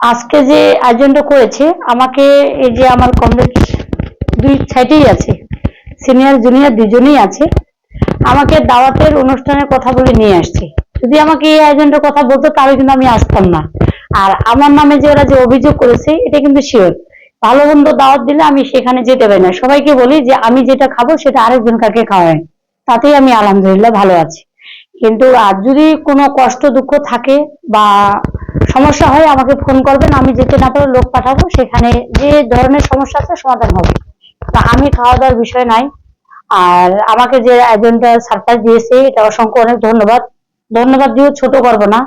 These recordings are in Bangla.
আজকে যে আয়োজনটা করেছে আমাকে, এই যে আমার কমরেড দুই সাইডেই আছে, সিনিয়র জুনিয়র দুজনেই আছে, আমাকে দাওয়াতের অনুষ্ঠানের কথা বলে নিয়ে আসছে। যদি আমাকে এই আয়োজনটার কথা বলতো তাহলে কিন্তু আমি আসতাম না। আর আমার নামে যে ওরা যে অভিযোগ করেছে এটা কিন্তু শিওর, ভালো মন্দ দাওয়াত দিলে আমি সেখানে যেতে পারি না। সবাইকে বলি যে আমি যেটা খাবো সেটা আরেকজন কাকে খাওয়ায়, তাতেই আমি আলহামদুলিল্লাহ ভালো আছি। কিন্তু আর যদি কোনো কষ্ট দুঃখ থাকে বা সমস্যা হয় আমাকে ফোন করবেন, আমি যেতে না পারলে লোক পাঠাবো, সেখানে যে ধরনের সমস্যা আছে সমাধান হবে। তা আমি খাওয়া দাওয়ার বিষয় নাই। আর আমাকে যে আয়োজনটা সারপ্রাইজ দিয়েছে এটা অসংখ্য অনেক ধন্যবাদ। ধন্যবাদ দিয়েও ছোট করবো না,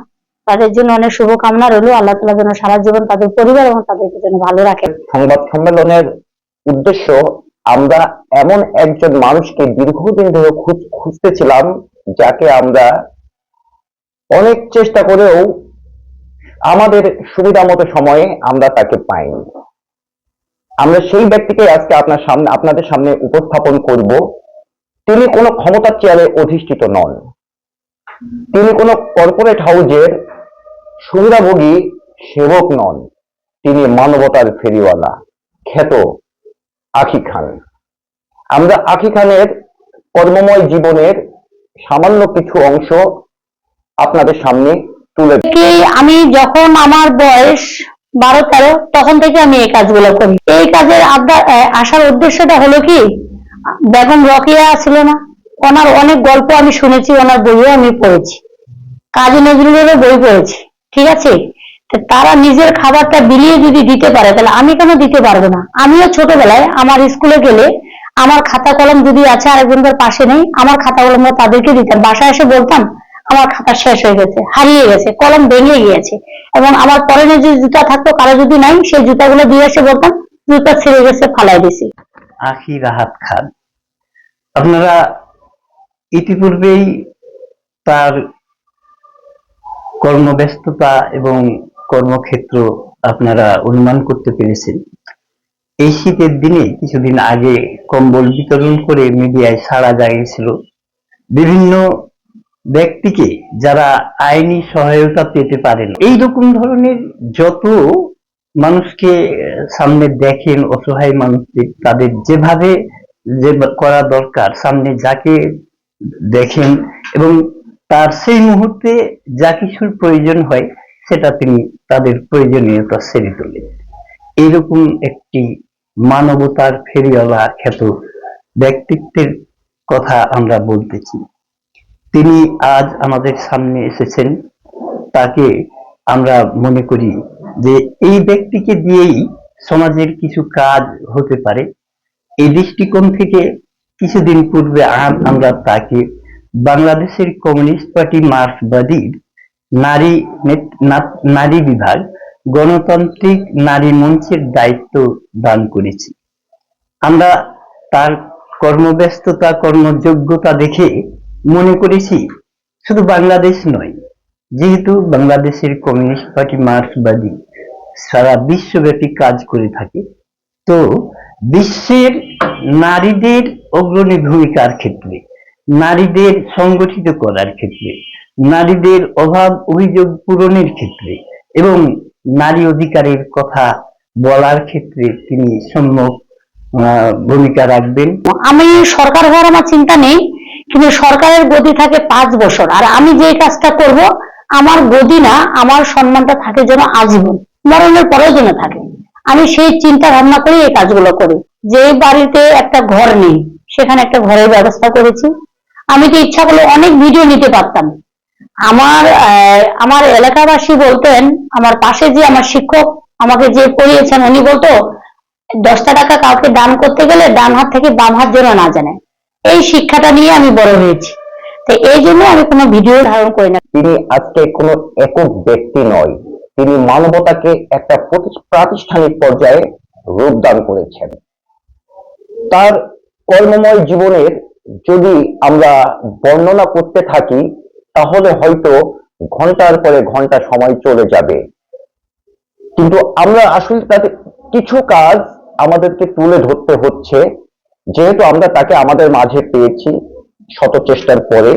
তাদের জন্য অনেক শুভকামনা রইল। আল্লাহ তাআলা যেন সারা জীবন তাদের পরিবার এবং তাদেরকে যেন ভালো রাখেন। সংবাদ সম্মেলনের উদ্দেশ্য, আমরা এমন একজন মানুষকে দীর্ঘদিন ধরে খুঁজতেছিলাম, যাকে আমরা অনেক চেষ্টা করেও আমাদের সুবিধা মতো সময়ে আমরা তাকে পাইনি। আমরা সেই ব্যক্তিকে আজকে আপনাদের সামনে উপস্থাপন করব। তিনি কোনো ক্ষমতার চেয়ারে অধিষ্ঠিত নন, তিনি কোনো কর্পোরেট হাউজের সুবিধাভোগী সেবক নন, তিনি মানবতার ফেরিওয়ালা, খ্যাত আঁখি খান। আমরা আঁখি খানের কর্মময় জীবনের সামান্য কিছু অংশ আপনাদের সামনে তুলে। আমি যখন আমার বয়স 12-13 তখন থেকে আমি এই কাজগুলো করি। এই কাজের আসার উদ্দেশ্যটা হলো কি, বেগম রোকেয়া ছিল না, ওনার অনেক গল্প আমি শুনেছি, ওনার বইও আমি পড়েছি, কাজী নজরুলেরও বই পড়েছি, ঠিক আছে। তারা নিজের খাবারটা বিলিয়ে যদি দিতে পারে তাহলে আমি কেন দিতে পারবো না। আমিও ছোটবেলায় আমার স্কুলে গেলে আমার খাতা কলম যদি আছে আরেকজনের পাশে নেই, আমার খাতা কলম তাদেরকে দিতাম, বাসায় এসে বলতাম আমার খাতা শেষ হয়ে গেছে, হারিয়ে গেছে, কলম ভেঙে গিয়েছে। এবং আমার পরনে যে জুতা থাকতো কারো যদি নাই, সেই জুতাগুলো দিয়ে এসে বলতাম জুতা ছিঁড়ে গেছে, ফালাই দিছি। আঁখি রাহাত খান, আপনারা ইতিপূর্বেই তার কর্মব্যস্ততা এবং কর্মক্ষেত্র আপনারা অনুমান করতে পেরেছেন। এই শীতের দিনে কিছুদিন আগে কম্বল বিতরণ করে মিডিয়ায় সাড়া জাগিয়েছিল বিভিন্ন ব্যক্তিকে যারা আইনি সহায়তা পেতে পারেন। এইরকম ধরনের যত মানুষকে সামনে দেখেন, অসহায় মানুষদের, তাদের যেভাবে যে করা দরকার, সামনে যাকে দেখেন এবং তার সেই মুহূর্তে যা কিছুর প্রয়োজন হয় সেটা তিনি তাদের প্রয়োজনীয়তা সেরে তোলেন। এইরকম একটি মানবতার ফেরিওয়ালা খ্যাত ব্যক্তিত্বের কথা আমরা বলতেছি। তিনি আজ আমাদের সামনে এসেছেন। তাকে আমরা মনে করি যে এই ব্যক্তিকে দিয়েই সমাজের কিছু কাজ হতে পারে। এই দৃষ্টিকোণ থেকে কিছুদিন পূর্বে আমরা তাকে বাংলাদেশের কমিউনিস্ট পার্টি মার্ক্সবাদীর নারী বিভাগ গণতান্ত্রিক নারী মঞ্চের দায়িত্ব দান করেছি। আমরা তার কর্মব্যস্ততা, কর্মযোগ্যতা দেখে মনে করেছি শুধু বাংলাদেশ নয়, যেহেতু বাংলাদেশের কমিউনিস্ট পার্টি মার্ক্সবাদী সারা বিশ্বব্যাপী কাজ করে থাকে, তো বিশ্বের নারীদের অগ্রণী ভূমিকার ক্ষেত্রে, নারীদের সংগঠিত করার ক্ষেত্রে, নারীদের অভাব অভিযোগ পূরণের ক্ষেত্রে এবং নারী অধিকারের কথা বলার ক্ষেত্রে তিনি সম্যক ভূমিকা রাখবেন। আমি সরকার হওয়ার আমার চিন্তা নেই, কিন্তু সরকারের গদি থাকে 5 বছর, আর আমি যে কাজটা করব আমার গদি না, আমার সম্মানটা থাকে যেন আজীবন, মরণের পরেও যেন থাকে। আমি সেই চিন্তা ভাবনা করে এই কাজগুলো করি। যে বাড়িতে একটা ঘর নেই সেখানে একটা ঘরের ব্যবস্থা করেছি। আমি তো ইচ্ছা করলে অনেক ভিডিও নিতে পারতাম। আমার এলাকাবাসী বলতেন, আমার পাশে যে আমার শিক্ষক আমাকে যে পড়িয়েছেন উনি বলতো 10টা টাকা কাউকে দান করতে গেলে ডান হাত থেকে বাম হাত যেন না জানে। এই শিক্ষাটা নিয়ে আমি বড় হয়েছি, তো এই জন্য আমি কোনো ভিডিও ধারণ করি না। তিনি আজকে কোনো একক ব্যক্তি নয়, তিনি মানবতাকে একটা প্রাতিষ্ঠানিক পর্যায়ে রূপদান করেছেন। তার কর্মময় জীবনের যদি আমরা বর্ণনা করতে থাকি তাহলে হয়তো ঘন্টার পরে ঘন্টা সময় চলে যাবে, কিন্তু আমরা আসলে তাদের কিছু কাজ আমাদেরকে তুলে ধরতে হচ্ছে, যেহেতু আমরা তাকে আমাদের মাঝে পেয়েছি শত চেষ্টার পরে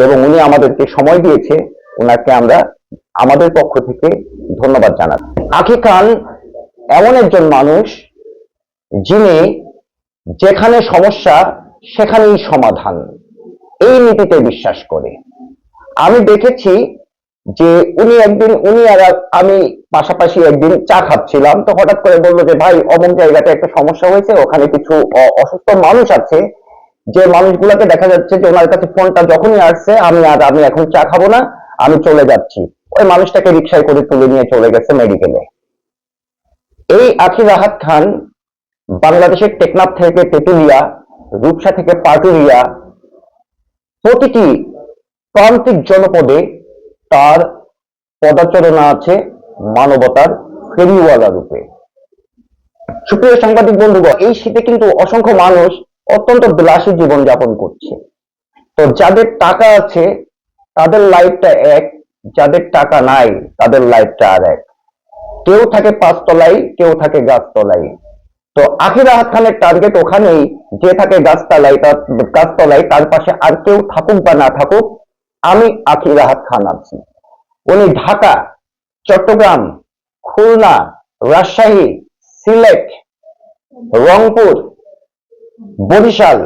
এবং উনি আমাদেরকে সময় দিয়েছে। ওনাকে আমরা আমাদের পক্ষ থেকে ধন্যবাদ জানাচ্ছি। আখি খান এমন একজন মানুষ যিনি যেখানে সমস্যা সেখানেই সমাধান, এই নীতিতে বিশ্বাস করে। আমি দেখেছি যে উনি আর আমি পাশাপাশি একদিন চা খাচ্ছিলাম, তো হঠাৎ করে বললো যে ভাই অমুক জায়গাতে একটা সমস্যা হয়েছে, ওখানে কিছু অসুস্থ মানুষ আছে, যে মানুষগুলোকে দেখা যাচ্ছে যে ওনার কাছে ফোনটা যখনই আসছে আমি এখন চা খাবো না, আমি চলে যাচ্ছি। ওই মানুষটাকে রিকশায় করে তুলে নিয়ে চলে গেছে মেডিকেলে। এই আখি রাহাত খান বাংলাদেশের টেকনাফ থেকে তেতুলিয়া, রূপসা থেকে পাটুরিয়া, প্রতিটি প্রান্তিক জনপদে তার পদাচরণা আছে মানবতার ফেরিওয়ালা রূপে। সুপ্রিয় সাংবাদিক বন্ধুগণ, এই শীতে কিন্তু অসংখ্য মানুষ অত্যন্ত বিলাসী জীবন যাপন করছে। তো যাদের টাকা আছে তাদের লাইফটা এক, যাদের টাকা নাই তাদের লাইফটা আর এক। কেউ থাকে পাঁচতলায়, কেউ থাকে গাছতলায়। তো আখি রাহাত খানের টার্গেট ওখানেই, যে থাকে গাছতলায় তার পাশে আর কেউ থাকুক বা না থাকুক, আমি আখি রাহাত খান আছি। উনি ঢাকা, চট্টগ্রাম, খুলনা, রাজশাহী, সিলেট, রংপুর, বরিশাল,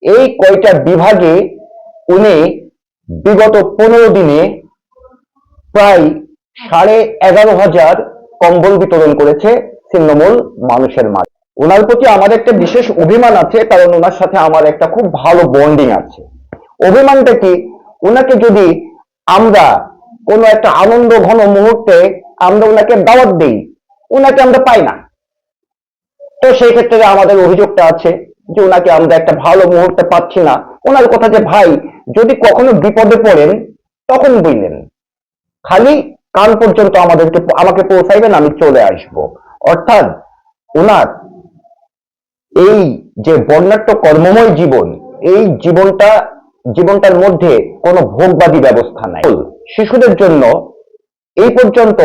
এই কয়টা বিভাগে উনি বিগত 15 দিনে প্রায় 11,500 কম্বল বিতরণ করেছে ছিন্নমূল মানুষের মাঝে। ওনার প্রতি আমার একটা বিশেষ অভিমান আছে, কারণ ওনার সাথে আমার একটা খুব ভালো বন্ডিং আছে। অভিমানটা কি, ওনাকে যদি আমরা কোনো একটা আনন্দ ঘন মুহূর্তে আমরা ওনাকে দাওয়াত দিই, ওনাকে আমরা পাই না। তো সেই ক্ষেত্রে আমাদের অভিযোগটা আছে যে ওনাকে আমরা একটা ভালো মুহূর্তে পাচ্ছি না। ওনার কথা যে ভাই যদি কখনো বিপদে পড়েন তখন বললেন, খালি কান পর্যন্ত আমাকে পৌঁছাইবেন, আমি চলে আসব। অর্থাৎ ওনার এই যে বর্ণাঢ্য কর্মময় জীবন, এই জীবনটার মধ্যে কোনো ভোগবাদী ব্যবস্থা নাই। শিশুদের জন্য এই পর্যন্ত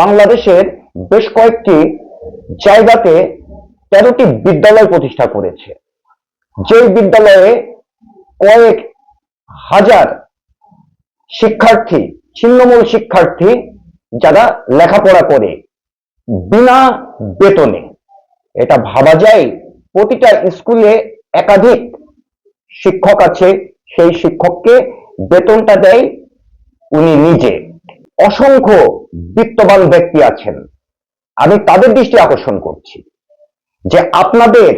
বাংলাদেশের বেশ কয়েকটি জায়গাতে 13টি বিদ্যালয় প্রতিষ্ঠা করেছে, যে বিদ্যালয়ে কয়েক হাজার শিক্ষার্থী, ছিন্নমূল শিক্ষার্থী যারা লেখাপড়া করে বিনা বেতনে। এটা ভাবা যায়, প্রতিটা স্কুলে একাধিক শিক্ষক আছে, সেই শিক্ষককে বেতনটা দেয় উনি নিজে। অসংখ্য বিত্তবান ব্যক্তি আছেন, আমি তাদের দৃষ্টি আকর্ষণ করছি যে আপনাদের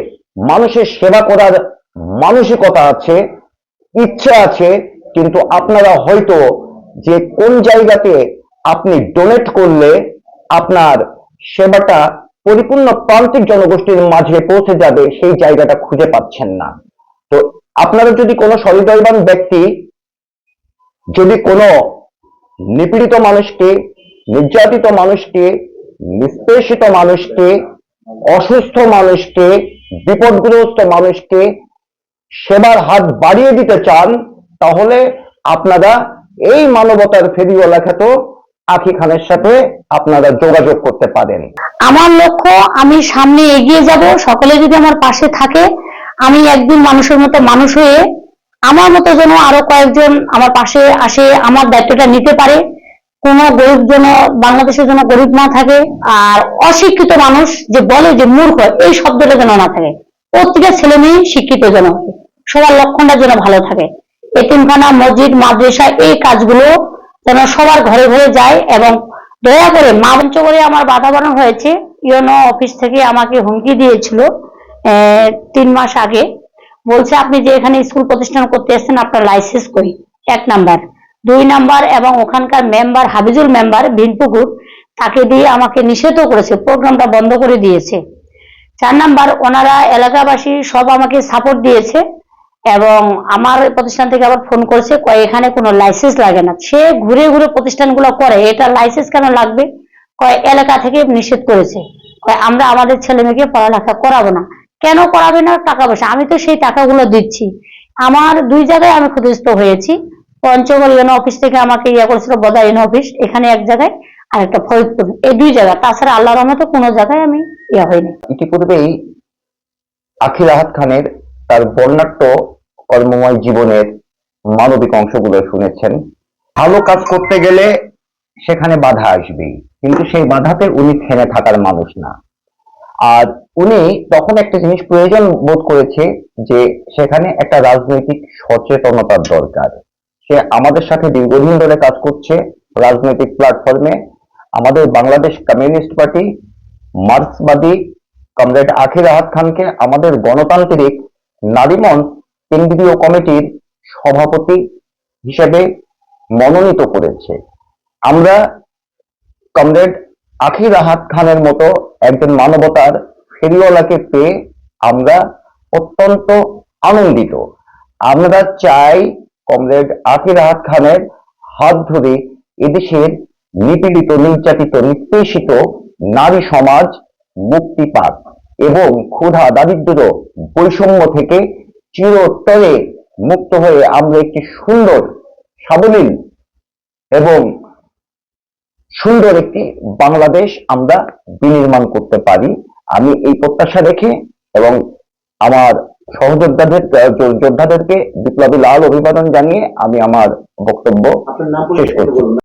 মানুষের সেবা করার মানসিকতা আছে, ইচ্ছা আছে, কিন্তু আপনারা হয়তো যে কোন জায়গাতে আপনি ডোনেট করলে আপনার সেবাটা পরিপূর্ণ প্রান্তিক জনগোষ্ঠীর মাঝে পৌঁছে যাবে, সেই জায়গাটা খুঁজে পাচ্ছেন না। তো আপনারা যদি কোনো সহৃদয়বান ব্যক্তি যদি কোনো নিপীড়িত মানুষকে, নির্যাতিত মানুষকে, নিষ্পেষিত মানুষকে, অসুস্থ মানুষকে, বিপদগ্রস্ত মানুষকে সেবার হাত বাড়িয়ে দিতে চান, তাহলে আপনারা এই মানবতার ফেরিওয়ালা খ্যাত আখি খানের সাথে আপনারা যোগাযোগ করতে পারেন। আমার লক্ষ্য, আমি সামনে এগিয়ে যাব, সকলে যদি আমার পাশে থাকে, আমি একদিন মানুষের মতো মানুষ হয়ে আমার মতো যেন আরো কয়েকজন আমার পাশে আসে, আমার দায়িত্বটা নিতে পারে। কোনো গরিব যেন বাংলাদেশের জন্য গরিব না থাকে, আর অশিক্ষিত মানুষ যে বলে যে মূর্খ, এই শব্দটা যেন না থাকে। প্রত্যেকটা ছেলে মেয়ে শিক্ষিত যেন হয়, সবার লক্ষণটা যেন ভালো থাকে। এতিমখানা, মসজিদ, মাদ্রাসা, এই কাজগুলো যেন সবার ঘরে ঘরে যায়। এবং দয়া করে পঞ্চগড়ে আমার বাধা বাড়ানো হয়েছে, ইউনো অফিস থেকে আমাকে হুমকি দিয়েছিল 3 মাস আগে। বলছে আপনি যে এখানে স্কুল প্রতিষ্ঠান করতে এসেছেন, আপনার লাইসেন্স কই, 1 নাম্বার। 2 নাম্বার, এবং ওখানকার মেম্বার হাবিজুল মেম্বার বিনপুকুর, তাকে দিয়ে আমাকে নিষেধও করেছে, প্রোগ্রামটা বন্ধ করে দিয়েছে। 4 নাম্বার, ওনারা এলাকাবাসী সব আমাকে সাপোর্ট দিয়েছে, এবং আমার প্রতিষ্ঠান থেকে আবার ফোন করেছে, কয় এখানে কোনো লাইসেন্স লাগে না। সে ঘুরে ঘুরে প্রতিষ্ঠানগুলো করে, এটা লাইসেন্স কেন লাগবে? কয় এলাকা থেকে নিষেধ করেছে, কয় আমরা আমাদের ছেলে মেয়েকে পড়ালেখা করাবো না। কেন করাবে না? টাকা পয়সা, আমি তো সেই টাকাগুলো দিচ্ছি। আমার 2 জায়গায় আমি ক্ষতিগ্রস্ত হয়েছি। পঞ্চগড় ইউনো অফিস থেকে আমাকে করেছিল, বদা ইউনো অফিস, এখানে এক জায়গায়, আর একটা ফরিদপুর, এই 2 জায়গা। তাছাড়া আল্লাহর রহমতে কোনো জায়গায় আমি হয়নি। ইতিপূর্বেই আখি রাহাত খানের তার বর্ণাঢ্য কর্মময় জীবনের মানবিক অংশগুলো শুনেছেন। ভালো কাজ করতে গেলে সেখানে বাধা আসবেই। কিন্তু সেই বাধাতে উনি থেমে থাকার মানুষ না। আর উনি তখন একটা জিনিস প্রয়োজন বোধ করেছে যে সেখানে একটা রাজনৈতিক সচেতনতার দরকার। সে আমাদের সাথে দীর্ঘদিন ধরে কাজ করছে রাজনৈতিক প্ল্যাটফর্মে। আমাদের বাংলাদেশ কমিউনিস্ট পার্টি, মার্ক্সবাদী কমরেড আখির আহাদ খানকে আমাদের গণতান্ত্রিক নারী মঞ্চ কেন্দ্রীয় কমিটির সভাপতি হিসেবে মনোনীত করেছে। আমরা কমরেড আখির আহাদ খানের মতো একজন মানবতার ফেরিওয়ালাকে পেয়ে আমরা অত্যন্ত আনন্দিত। আমরা চাই কমরেড আখির আহাদ খানের হাত ধরে এদেশের নিপীড়িত, নির্যাতিত, নিষ্পেষিত নারী সমাজ মুক্তি পাক এবং ক্ষুধা, দারিদ্র্য, বৈষম্য থেকে চিরতরে মুক্ত হয়ে আমরা একটি সুন্দর, সাবলীল এবং সুন্দর একটি বাংলাদেশ আমরা বিনির্মাণ করতে পারি। আমি এই প্রত্যাশা রেখে এবং আমার যোদ্ধাদেরকে বিপ্লবী লাল অভিবাদন জানিয়ে আমি আমার বক্তব্য শেষ করছি।